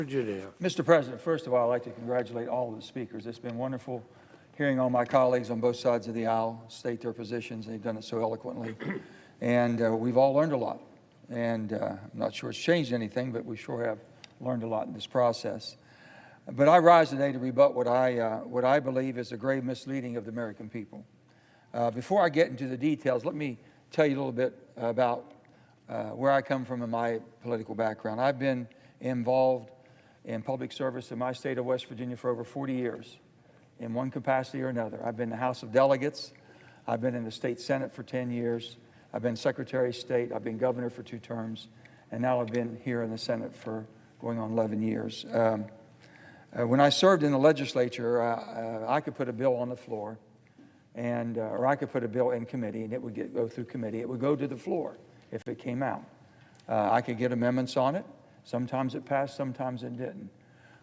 Virginia. Mr. President, first of all, I'd like to congratulate all of the speakers. It's been wonderful hearing all my colleagues on both sides of the aisle state their positions. They've done it so eloquently. And we've all learned a lot. And I'm not sure it's changed anything, but we sure have learned a lot in this process. But I rise today to rebut what I believe is a grave misleading of the American people. Before I get into the details, let me tell you a little bit about where I come from in my political background. I've been involved in public service in my state of West Virginia for over 40 years in one capacity or another. I've been in the House of Delegates. I've been in the state Senate for 10 years. I've been Secretary of State. I've been governor for 2 terms. And now I've been here in the Senate for going on 11 years. When I served in the legislature, I could put a bill on the floor, or I could put a bill in committee, and it would go through committee. It would go to the floor if it came out. I could get amendments on it. Sometimes it passed, sometimes it didn't.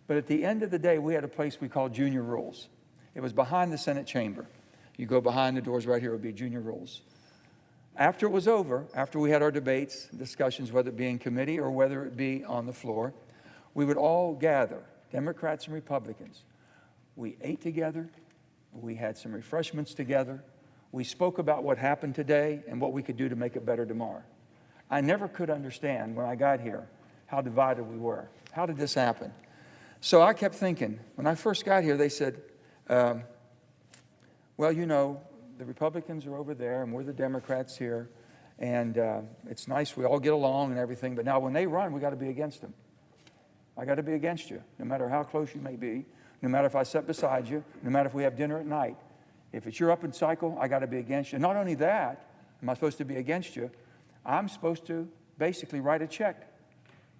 But at the end of the day, we had a place we called Junior Rules. It was behind the Senate chamber. You go behind the doors right here, it would be Junior Rules. After it was over, after we had our debates, discussions, whether it be in committee or whether it be on the floor, we would all gather, Democrats and Republicans. We ate together. We had some refreshments together. We spoke about what happened today and what we could do to make it better tomorrow. I never could understand when I got here how divided we were. How did this happen? So I kept thinking, when I first got here, they said, well, you know, the Republicans are over there and we're the Democrats here, and it's nice we all get along and everything, but now when they run, we got to be against them. I got to be against you, no matter how close you may be, no matter if I sit beside you, no matter if we have dinner at night. If it's your up and cycle, I got to be against you. Not only that, am I supposed to be against you, I'm supposed to basically write a check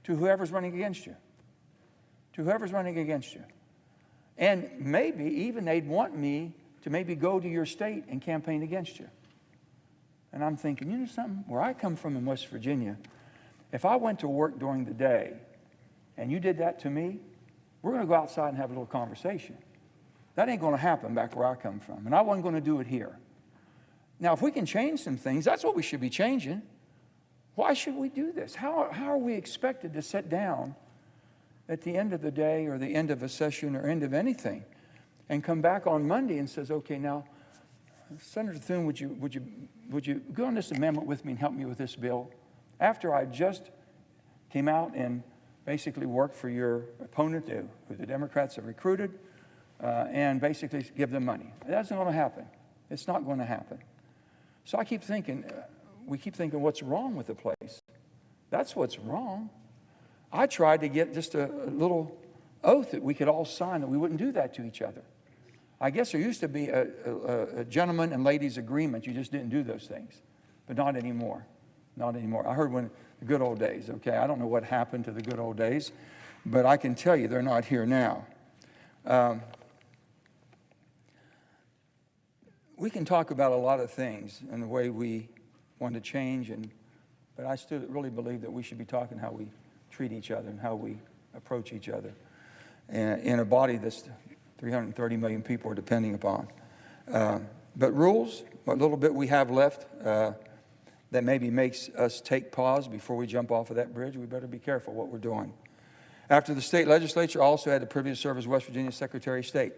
to whoever's running against you. To whoever's running against you. And maybe even they'd want me to maybe go to your state and campaign against you. And I'm thinking, you know something? Where I come from in West Virginia, if I went to work during the day and you did that to me, we're going to go outside and have a little conversation. That ain't going to happen back where I come from. And I wasn't going to do it here. Now, if we can change some things, that's what we should be changing. Why should we do this? How are we expected to sit down at the end of the day or the end of a session or end of anything and come back on Monday and says, okay, now, Senator Thune, would you go on this amendment with me and help me with this bill? After I just came out and basically worked for your opponent, who the Democrats have recruited, and basically give them money. That's not going to happen. It's not going to happen. So I keep thinking, we keep thinking, what's wrong with the place? That's what's wrong. I tried to get just a little oath that we could all sign that we wouldn't do that to each other. I guess there used to be a gentleman and ladies agreement. You just didn't do those things. But not anymore. Not anymore. I heard when the good old days, okay? I don't know what happened to the good old days, but I can tell you they're not here now. We can talk about a lot of things and the way we want to change, but I still really believe that we should be talking how we treat each other and how we approach each other in a body that's 330 million people are depending upon. But rules, what little bit we have left that maybe makes us take pause before we jump off of that bridge, we better be careful what we're doing. After the state legislature, I also had the privilege to serve as West Virginia Secretary of State.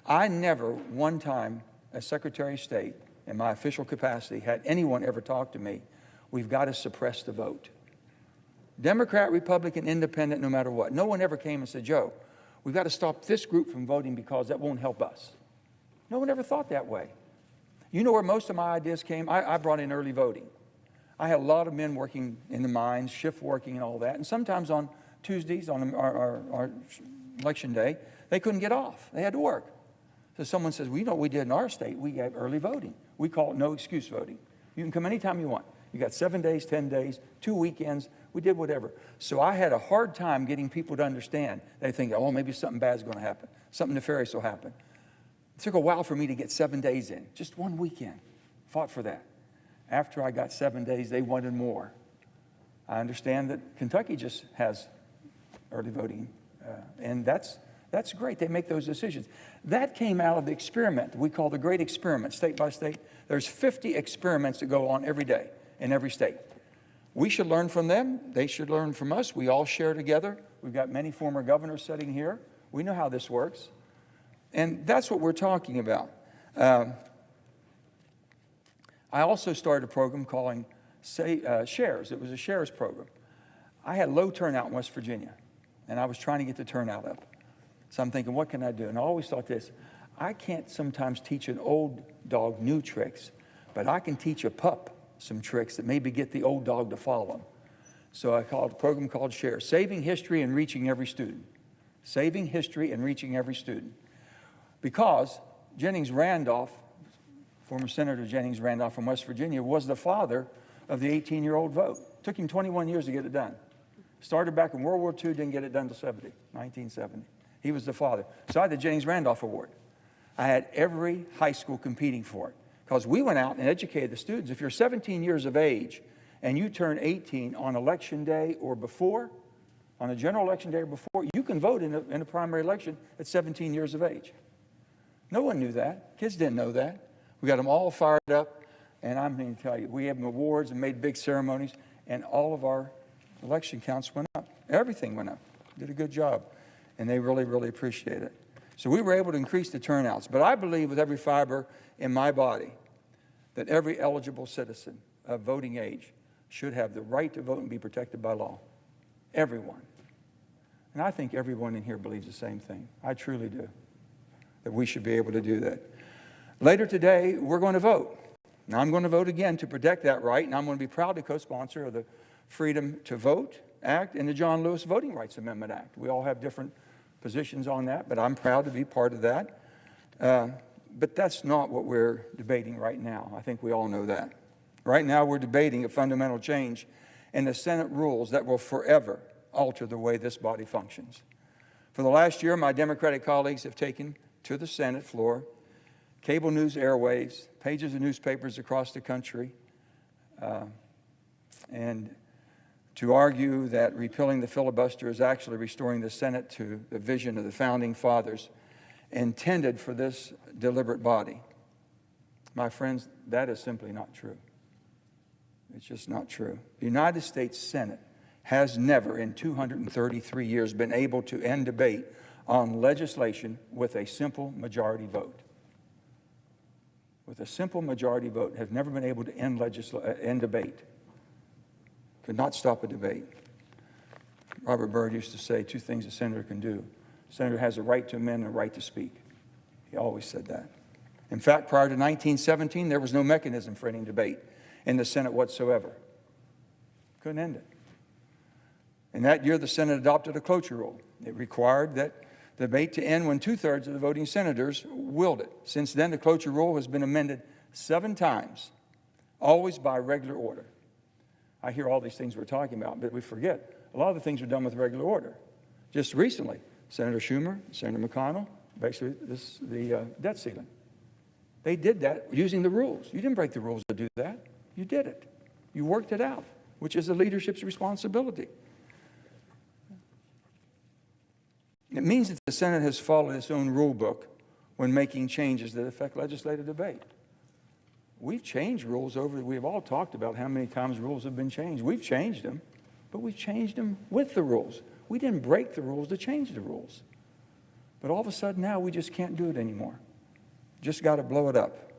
I never one time as Secretary of State in my official capacity had anyone ever talk to me, we've got to suppress the vote. Democrat, Republican, Independent, no matter what. No one ever came and said, Joe, we've got to stop this group from voting because that won't help us. No one ever thought that way. You know where most of my ideas came? I brought in early voting. I had a lot of men working in the mines, shift working and all that, and sometimes on Tuesdays, on our election day, they couldn't get off. They had to work. So someone says, well, you know what we did in our state? We gave early voting. We call it no excuse voting. You can come anytime you want. You got 7 days, 10 days, 2 weekends. We did whatever. So I had a hard time getting people to understand. They think, oh, maybe something bad's going to happen. Something nefarious will happen. It took a while for me to get 7 days in. Just one weekend. Fought for that. After I got 7 days, they wanted more. I understand that Kentucky just has early voting, and that's great. They make those decisions. That came out of the experiment we call the Great Experiment, state by state. There's 50 experiments that go on every day in every state. We should learn from them. They should learn from us. We all share together. We've got many former governors sitting here. We know how this works. And that's what we're talking about. I also started a program calling Shares. It was a Shares program. I had low turnout in West Virginia, and I was trying to get the turnout up. So I'm thinking, what can I do? And I always thought this, I can't sometimes teach an old dog new tricks, but I can teach a pup some tricks that maybe get the old dog to follow them. So I called a program called Share, Saving History and Reaching Every Student. Saving history and reaching every student. Because Jennings Randolph, former Senator Jennings Randolph from West Virginia, was the father of the 18-year-old vote. It took him 21 years to get it done. Started back in World War II, didn't get it done until 1970. He was the father. So I had the Jennings Randolph Award. I had every high school competing for it. Because we went out and educated the students. If you're 17 years of age and you turn 18 on election day or before, on a general election day or before, you can vote in a primary election at 17 years of age. No one knew that. Kids didn't know that. We got them all fired up. And I'm going to tell you, we have them awards and made big ceremonies, and all of our election counts went up. Everything went up. Did a good job. And they really, really appreciate it. So we were able to increase the turnouts. But I believe with every fiber in my body that every eligible citizen of voting age should have the right to vote and be protected by law. Everyone. And I think everyone in here believes the same thing. I truly do. That we should be able to do that. Later today, we're going to vote. Now, I'm going to vote again to protect that right, and I'm going to be proud to co-sponsor of the Freedom to Vote Act and the John Lewis Voting Rights Amendment Act. We all have different positions on that, but I'm proud to be part of that. But that's not what we're debating right now. I think we all know that. Right now, we're debating a fundamental change in the Senate rules that will forever alter the way this body functions. For the last year, my Democratic colleagues have taken to the Senate floor cable news airwaves, pages of newspapers across the country, and to argue that repealing the filibuster is actually restoring the Senate to the vision of the Founding Fathers intended for this deliberate body. My friends, that is simply not true. It's just not true. The United States Senate has never in 233 years been able to end debate on legislation with a simple majority vote. With a simple majority vote, have never been able to end debate. Could not stop a debate. Robert Byrd used to say two things a senator can do. A senator has a right to amend and a right to speak. He always said that. In fact, prior to 1917, there was no mechanism for any debate in the Senate whatsoever. Couldn't end it. In that year, the Senate adopted a cloture rule. It required that the debate to end when 2/3 of the voting senators willed it. Since then, the cloture rule has been amended 7 times, always by regular order. I hear all these things we're talking about, but we forget a lot of the things were done with regular order. Just recently, Senator Schumer, Senator McConnell, basically the debt ceiling. They did that using the rules. You didn't break the rules to do that. You did it. You worked it out, which is the leadership's responsibility. It means that the Senate has followed its own rule book when making changes that affect legislative debate. We've changed rules we've all talked about how many times rules have been changed. We've changed them, but we've changed them with the rules. We didn't break the rules to change the rules. But all of a sudden now we just can't do it anymore. Just got to blow it up.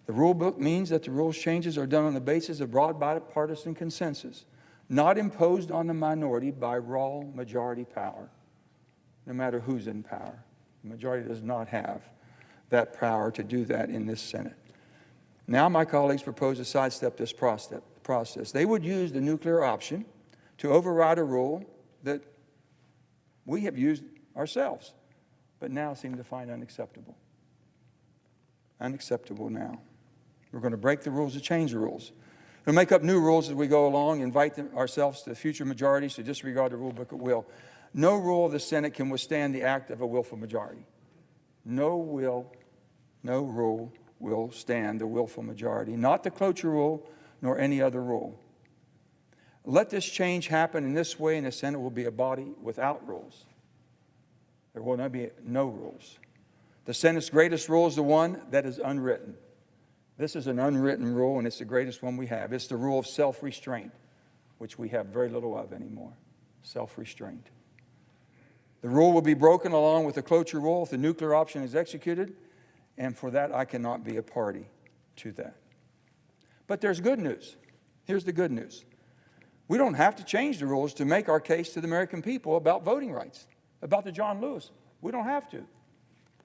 The rule book means that the rules changes are done on the basis of broad bipartisan consensus, not imposed on the minority by raw majority power, no matter who's in power. The majority does not have that power to do that in this Senate. Now my colleagues propose to sidestep this process. They would use the nuclear option to override a rule that we have used ourselves, but now seem to find unacceptable. Unacceptable now. We're going to break the rules to change the rules. We'll make up new rules as we go along, invite ourselves to future majorities to disregard the rule book at will. No rule of the Senate can withstand the act of a willful majority. No rule will stand the willful majority, not the cloture rule nor any other rule. Let this change happen in this way, and the Senate will be a body without rules. There will not be no rules. The Senate's greatest rule is the one that is unwritten. This is an unwritten rule, and it's the greatest one we have. It's the rule of self-restraint, which we have very little of anymore. Self-restraint. The rule will be broken along with the cloture rule if the nuclear option is executed, and for that I cannot be a party to that. But there's good news. Here's the good news. We don't have to change the rules to make our case to the American people about voting rights, about the John Lewis. We don't have to.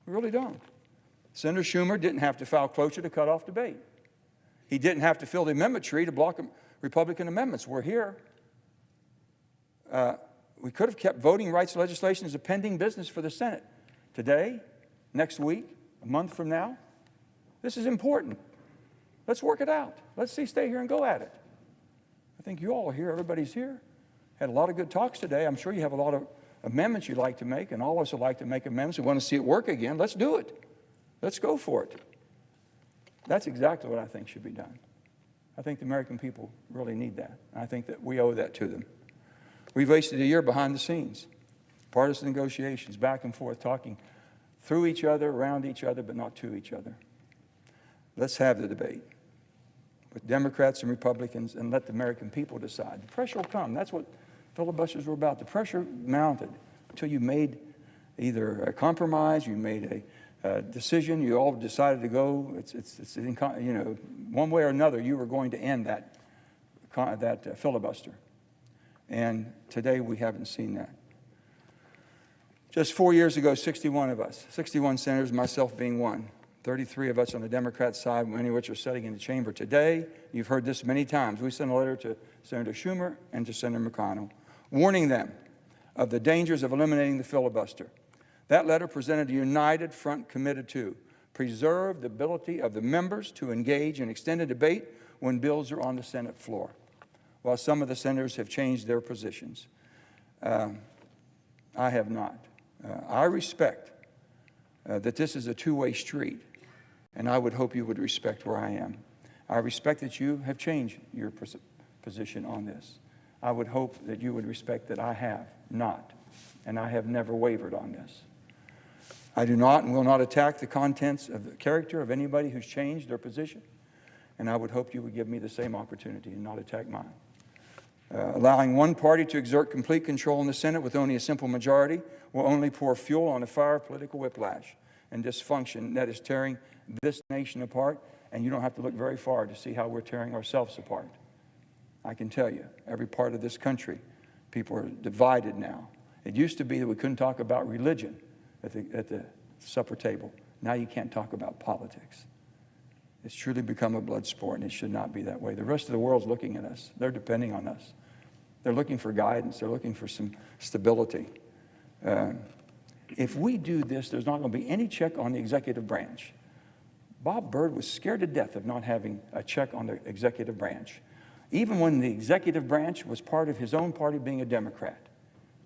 We really don't. Senator Schumer didn't have to file cloture to cut off debate. He didn't have to fill the amendment tree to block Republican amendments. We're here. We could have kept voting rights legislation as a pending business for the Senate. Today, next week, a month from now, this is important. Let's work it out. Let's stay here and go at it. I think you all are here. Everybody's here. Had a lot of good talks today. I'm sure you have a lot of amendments you'd like to make, and all of us would like to make amendments. We want to see it work again. Let's do it. Let's go for it. That's exactly what I think should be done. I think the American people really need that. I think that we owe that to them. We've wasted a year behind the scenes, partisan negotiations, back and forth, talking through each other, around each other, but not to each other. Let's have the debate with Democrats and Republicans and let the American people decide. The pressure will come. That's what filibusters were about. The pressure mounted until you made either a compromise, you made a decision, you all decided to go. One way or another, you were going to end that filibuster. And today we haven't seen that. Just 4 years ago, 61 of us, 61 senators, myself being one, 33 of us on the Democrat side, many of which are sitting in the chamber today. You've heard this many times. We sent a letter to Senator Schumer and to Senator McConnell, warning them of the dangers of eliminating the filibuster. That letter presented a united front committed to preserve the ability of the members to engage in extended debate when bills are on the Senate floor, while some of the senators have changed their positions. I have not. I respect that this is a two-way street, and I would hope you would respect where I am. I respect that you have changed your position on this. I would hope that you would respect that I have not, and I have never wavered on this. I do not and will not attack the contents of the character of anybody who's changed their position, and I would hope you would give me the same opportunity and not attack mine. Allowing one party to exert complete control in the Senate with only a simple majority will only pour fuel on a fire of political whiplash and dysfunction that is tearing this nation apart, and you don't have to look very far to see how we're tearing ourselves apart. I can tell you, every part of this country, people are divided now. It used to be that we couldn't talk about religion at the supper table. Now you can't talk about politics. It's truly become a blood sport, and it should not be that way. The rest of the world's looking at us. They're depending on us. They're looking for guidance. They're looking for some stability. If we do this, there's not going to be any check on the executive branch. Bob Byrd was scared to death of not having a check on the executive branch. Even when the executive branch was part of his own party being a Democrat,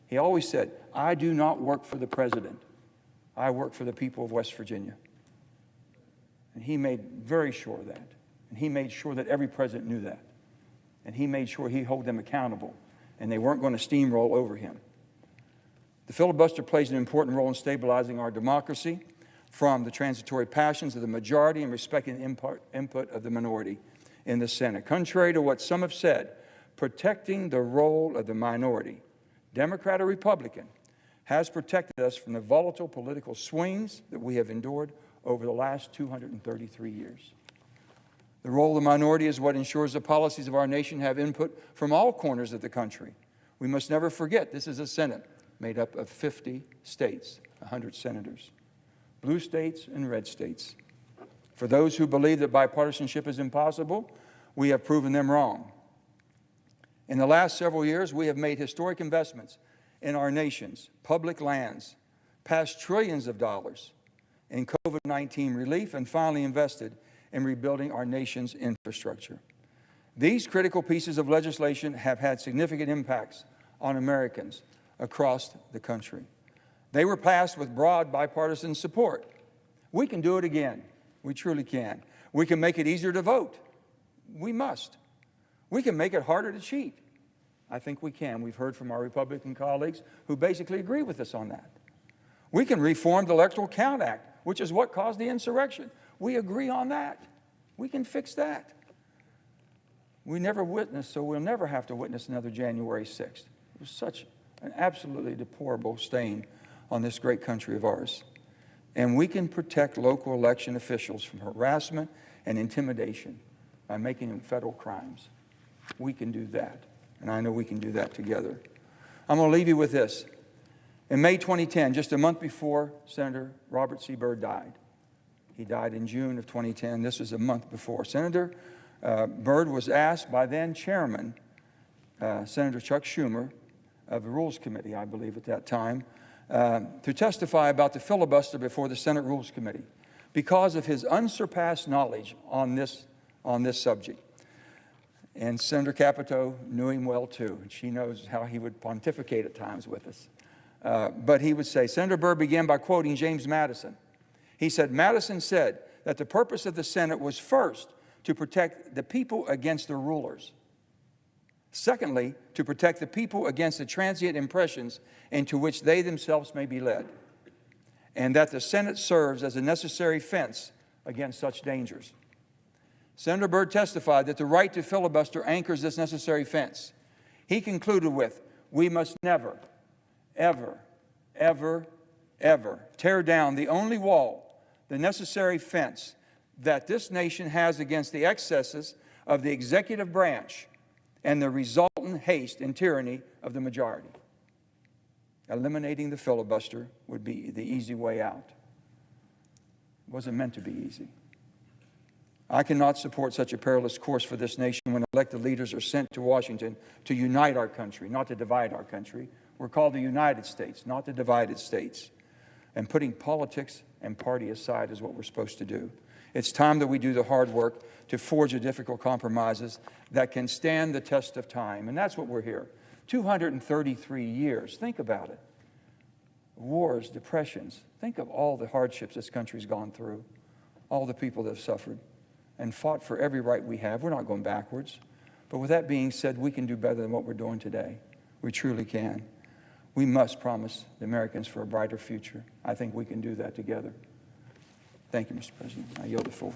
he always said, I do not work for the president. I work for the people of West Virginia. And he made very sure of that. And he made sure that every president knew that. And he made sure he held them accountable. And they weren't going to steamroll over him. The filibuster plays an important role in stabilizing our democracy from the transitory passions of the majority and respecting the input of the minority in the Senate. Contrary to what some have said, protecting the role of the minority, Democrat or Republican, has protected us from the volatile political swings that we have endured over the last 233 years. The role of the minority is what ensures the policies of our nation have input from all corners of the country. We must never forget this is a Senate made up of 50 states, 100 senators, blue states and red states. For those who believe that bipartisanship is impossible, we have proven them wrong. In the last several years, we have made historic investments in our nation's public lands, passed trillions of dollars in COVID-19 relief, and finally invested in rebuilding our nation's infrastructure. These critical pieces of legislation have had significant impacts on Americans across the country. They were passed with broad bipartisan support. We can do it again. We truly can. We can make it easier to vote. We must. We can make it harder to cheat. I think we can. We've heard from our Republican colleagues who basically agree with us on that. We can reform the Electoral Count Act, which is what caused the insurrection. We agree on that. We can fix that. We never witnessed, so we'll never have to witness another January 6th. It was such an absolutely deplorable stain on this great country of ours. And we can protect local election officials from harassment and intimidation by making them federal crimes. We can do that, and I know we can do that together. I'm going to leave you with this. In May 2010, just a month before Senator Robert C. Byrd died, he died in June of 2010. This was a month before. Senator Byrd was asked by then Chairman Senator Chuck Schumer of the Rules Committee, I believe at that time, to testify about the filibuster before the Senate Rules Committee because of his unsurpassed knowledge on this subject. And Senator Capito knew him well too, and she knows how he would pontificate at times with us. But he would say, Senator Byrd began by quoting James Madison. He said, Madison said that the purpose of the Senate was first to protect the people against their rulers. Secondly, to protect the people against the transient impressions into which they themselves may be led. And that the Senate serves as a necessary fence against such dangers. Senator Byrd testified that the right to filibuster anchors this necessary fence. He concluded with, we must never, ever, ever, ever tear down the only wall, the necessary fence that this nation has against the excesses of the executive branch and the resultant haste and tyranny of the majority. Eliminating the filibuster would be the easy way out. It wasn't meant to be easy. I cannot support such a perilous course for this nation when elected leaders are sent to Washington to unite our country, not to divide our country. We're called the United States, not the divided states. And putting politics and party aside is what we're supposed to do. It's time that we do the hard work to forge the difficult compromises that can stand the test of time. And that's what we're here. 233 years. Think about it. Wars, depressions. Think of all the hardships this country's gone through. All the people that have suffered and fought for every right we have. We're not going backwards. But with that being said, we can do better than what we're doing today. We truly can. We must promise the Americans for a brighter future. I think we can do that together. Thank you, Mr. President. I yield the floor.